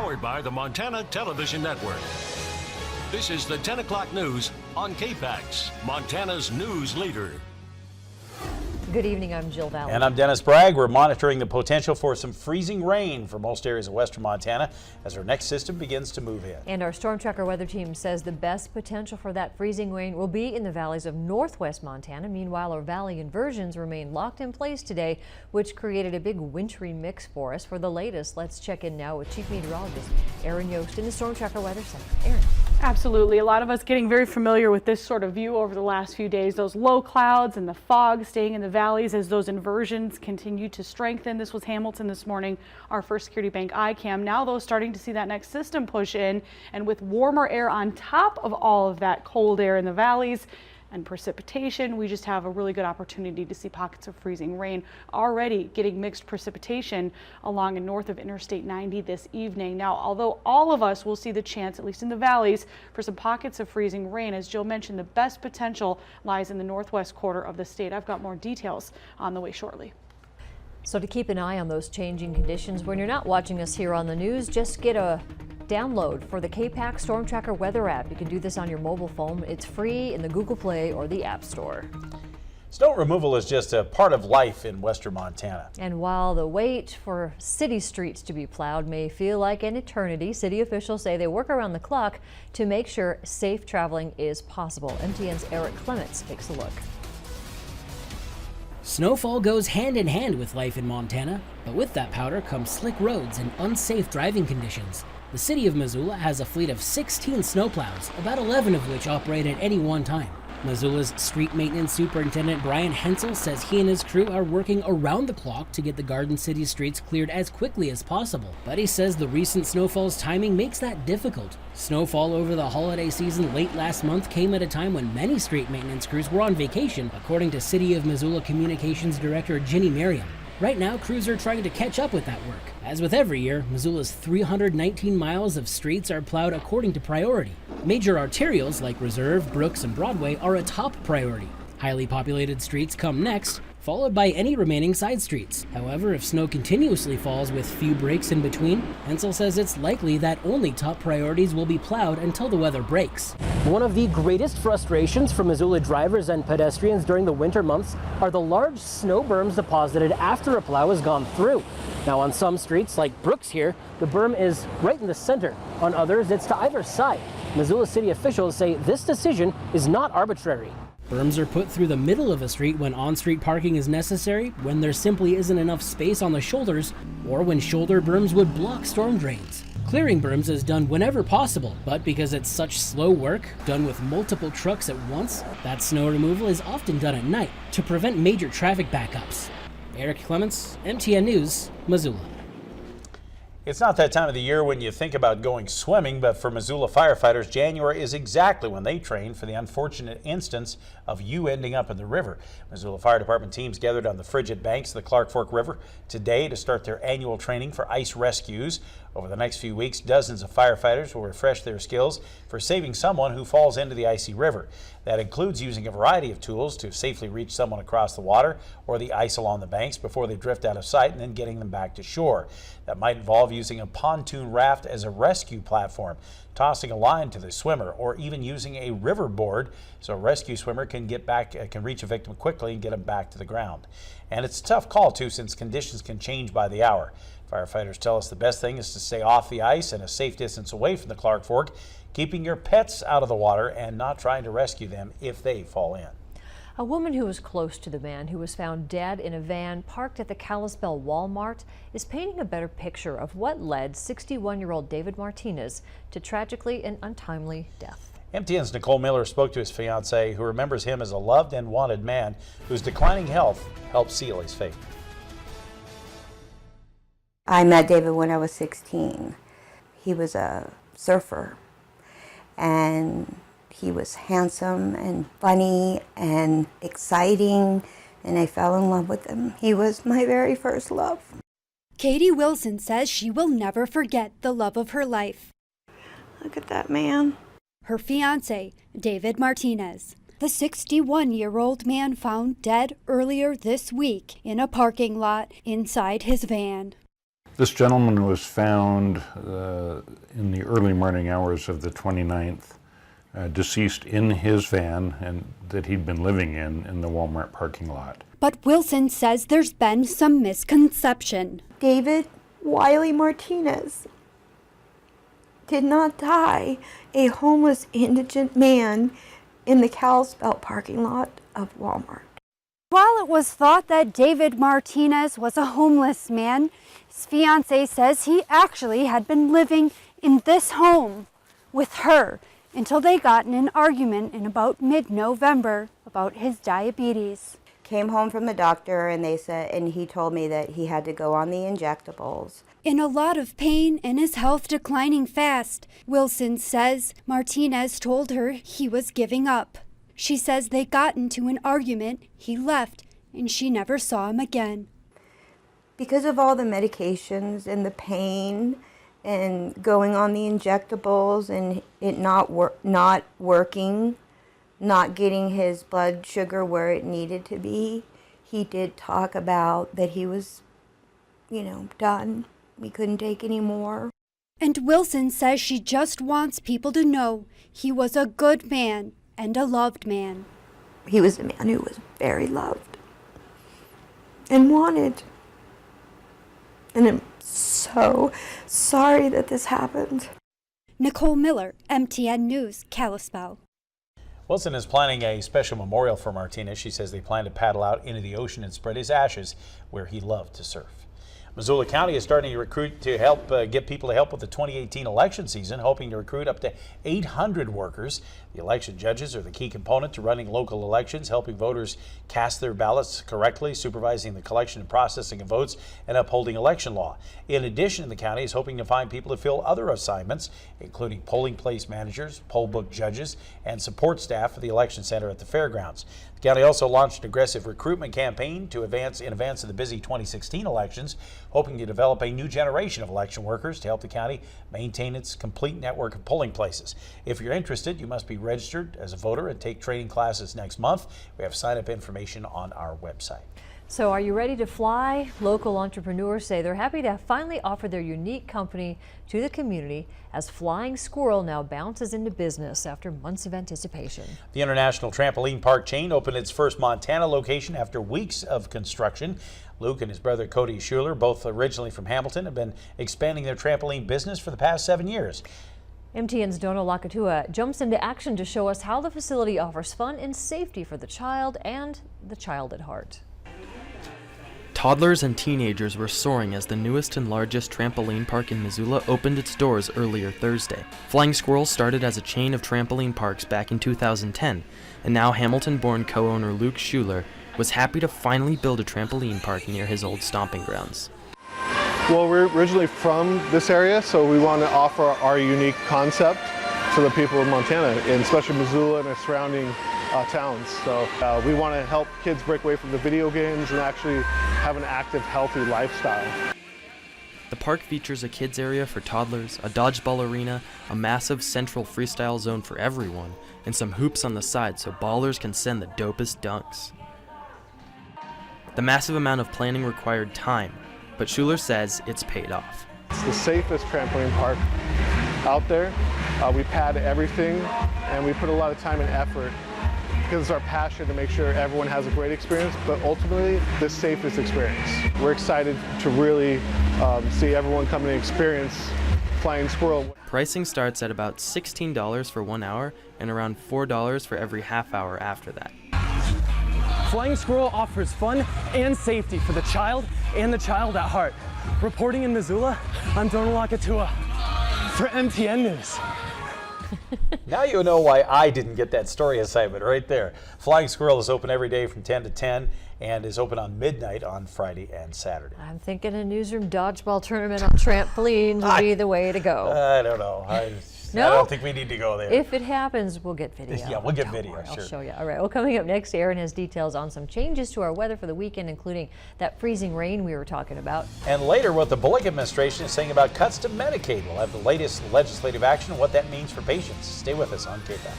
Powered by the Montana Television Network. This is the 10 o'clock news on KPAX, Montana's news leader. Good evening, I'm Jill Valley. And I'm Dennis Bragg. We're monitoring the potential for some freezing rain for most areas of western Montana as our next system begins to move in. And our Storm Tracker weather team says the best potential for that freezing rain will be in the valleys of northwest Montana. Meanwhile, our valley inversions remain locked in place today, which created a big wintry mix for us. For the latest, let's check in now with Chief Meteorologist Aaron Yost in the Storm Tracker Weather Center. Aaron. Absolutely. A lot of us getting very familiar with this sort of view over the last few days. Those low clouds and the fog staying in the valleys as those inversions continue to strengthen. This was Hamilton this morning, our First Security Bank ICAM. Now, though, starting to see that next system push in, and with warmer air on top of all of that cold air in the valleys and precipitation, we just have a really good opportunity to see pockets of freezing rain. Already getting mixed precipitation along and north of Interstate 90 this evening. Now, although all of us will see the chance, at least in the valleys, for some pockets of freezing rain, as Jill mentioned, the best potential lies in the northwest quarter of the state. I've got more details on the way shortly. So to keep an eye on those changing conditions, when you're not watching us here on the news, just get a download for the KPAX Storm Tracker weather app. You can do this on your mobile phone. It's free in the Google Play or the App Store. Snow removal is just a part of life in western Montana. And while the wait for city streets to be plowed may feel like an eternity, city officials say they work around the clock to make sure safe traveling is possible. MTN's Eric Clements takes a look. Snowfall goes hand in hand with life in Montana, but with that powder comes slick roads and unsafe driving conditions. The city of Missoula has a fleet of 16 snowplows, about 11 of which operate at any one time. Missoula's street maintenance superintendent Brian Hensel says he and his crew are working around the clock to get the Garden City streets cleared as quickly as possible. But he says the recent snowfall's timing makes that difficult. Snowfall over the holiday season late last month came at a time when many street maintenance crews were on vacation, according to City of Missoula Communications Director Ginny Merriam. Right now, crews are trying to catch up with that work. As with every year, Missoula's 319 miles of streets are plowed according to priority. Major arterials like Reserve, Brooks, and Broadway are a top priority. Highly populated streets come next, followed by any remaining side streets. However, if snow continuously falls with few breaks in between, Hensel says it's likely that only top priorities will be plowed until the weather breaks. One of the greatest frustrations for Missoula drivers and pedestrians during the winter months are the large snow berms deposited after a plow has gone through. Now, on some streets, like Brooks here, the berm is right in the center. On others, it's to either side. Missoula city officials say this decision is not arbitrary. Berms are put through the middle of a street when on-street parking is necessary, when there simply isn't enough space on the shoulders, or when shoulder berms would block storm drains. Clearing berms is done whenever possible, but because it's such slow work, done with multiple trucks at once, that snow removal is often done at night to prevent major traffic backups. Eric Clements, MTN News, Missoula. It's not that time of the year when you think about going swimming, but for Missoula firefighters, January is exactly when they train for the unfortunate instance of you ending up in the river. Missoula Fire Department teams gathered on the frigid banks of the Clark Fork River today to start their annual training for ice rescues. Over the next few weeks, dozens of firefighters will refresh their skills for saving someone who falls into the icy river. That includes using a variety of tools to safely reach someone across the water or the ice along the banks before they drift out of sight, and then getting them back to shore. That might involve using a pontoon raft as a rescue platform, tossing a line to the swimmer, or even using a river board so a rescue swimmer can reach a victim quickly and get them back to the ground. And it's a tough call too, since conditions can change by the hour. Firefighters tell us the best thing is to stay off the ice and a safe distance away from the Clark Fork, keeping your pets out of the water and not trying to rescue them if they fall in. A woman who was close to the man who was found dead in a van parked at the Kalispell Walmart is painting a better picture of what led 61-year-old David Martinez to tragically and untimely death. MTN's Nicole Miller spoke to his fiancée, who remembers him as a loved and wanted man whose declining health helped seal his fate. I met David when I was 16. He was a surfer, and he was handsome and funny and exciting, and I fell in love with him. He was my very first love. Katie Wilson says she will never forget the love of her life. Look at that man. Her fiancé, David Martinez. The 61-year-old man found dead earlier this week in a parking lot inside his van. This gentleman was found in the early morning hours of the 29th, deceased in his van and that he'd been living in the Walmart parking lot. But Wilson says there's been some misconception. David Wiley Martinez did not die a homeless indigent man in the Kalispell parking lot of Walmart. While it was thought that David Martinez was a homeless man, his fiancée says he actually had been living in this home with her until they got in an argument in about mid-November about his diabetes. Came home from the doctor and he told me that he had to go on the injectables. In a lot of pain and his health declining fast, Wilson says Martinez told her he was giving up. She says they got into an argument, he left, and she never saw him again. Because of all the medications and the pain and going on the injectables and it not working, not getting his blood sugar where it needed to be, he did talk about that he was, done. We couldn't take any more. And Wilson says she just wants people to know he was a good man and a loved man. He was a man who was very loved and wanted. And I'm so sorry that this happened. Nicole Miller, MTN News, Kalispell. Wilson is planning a special memorial for Martinez. She says they plan to paddle out into the ocean and spread his ashes where he loved to surf. Missoula County is starting to recruit to help get people to help with the 2018 election season, hoping to recruit up to 800 workers. The election judges are the key component to running local elections, helping voters cast their ballots correctly, supervising the collection and processing of votes, and upholding election law. In addition, the county is hoping to find people to fill other assignments, including polling place managers, poll book judges, and support staff for the election center at the fairgrounds. The county also launched an aggressive recruitment campaign in advance of the busy 2016 elections, hoping to develop a new generation of election workers to help the county maintain its complete network of polling places. If you're interested, you must be registered as a voter and take training classes next month. We have sign-up information on our website. So are you ready to fly? Local entrepreneurs say they're happy to finally offer their unique company to the community as Flying Squirrel now bounces into business after months of anticipation. The International Trampoline Park chain opened its first Montana location after weeks of construction. Luke and his brother Cody Schuler, both originally from Hamilton, have been expanding their trampoline business for the past 7 years. MTN's Donna Lakatua jumps into action to show us how the facility offers fun and safety for the child and the child at heart. Toddlers and teenagers were soaring as the newest and largest trampoline park in Missoula opened its doors earlier Thursday. Flying Squirrel started as a chain of trampoline parks back in 2010, and now Hamilton-born co-owner Luke Schuler was happy to finally build a trampoline park near his old stomping grounds. Well, we're originally from this area, so we want to offer our unique concept to the people of Montana, and especially Missoula and the surrounding towns. So we want to help kids break away from the video games and actually have an active, healthy lifestyle. The park features a kids area for toddlers, a dodgeball arena, a massive central freestyle zone for everyone, and some hoops on the side so ballers can send the dopest dunks. The massive amount of planning required time, but Schuler says it's paid off. It's the safest trampoline park out there. We pad everything, and we put a lot of time and effort because it's our passion to make sure everyone has a great experience, but ultimately the safest experience. We're excited to really see everyone come and experience Flying Squirrel. Pricing starts at about $16 for 1 hour and around $4 for every half hour after that. Flying Squirrel offers fun and safety for the child and the child at heart. Reporting in Missoula, I'm Donna Lakatua for MTN News. Now you know why I didn't get that story assignment right there. Flying Squirrel is open every day from 10 to 10 and is open on midnight on Friday and Saturday. I'm thinking a newsroom dodgeball tournament on trampolines would be the way to go. I don't know. I don't think we need to go there. If it happens, we'll get video. Yeah, we'll get video, worry, sure. I'll show you. All right, well, coming up next, Aaron has details on some changes to our weather for the weekend, including that freezing rain we were talking about. And later, what the Bullock administration is saying about cuts to Medicaid. We'll have the latest legislative action and what that means for patients. Stay with us on KPAX.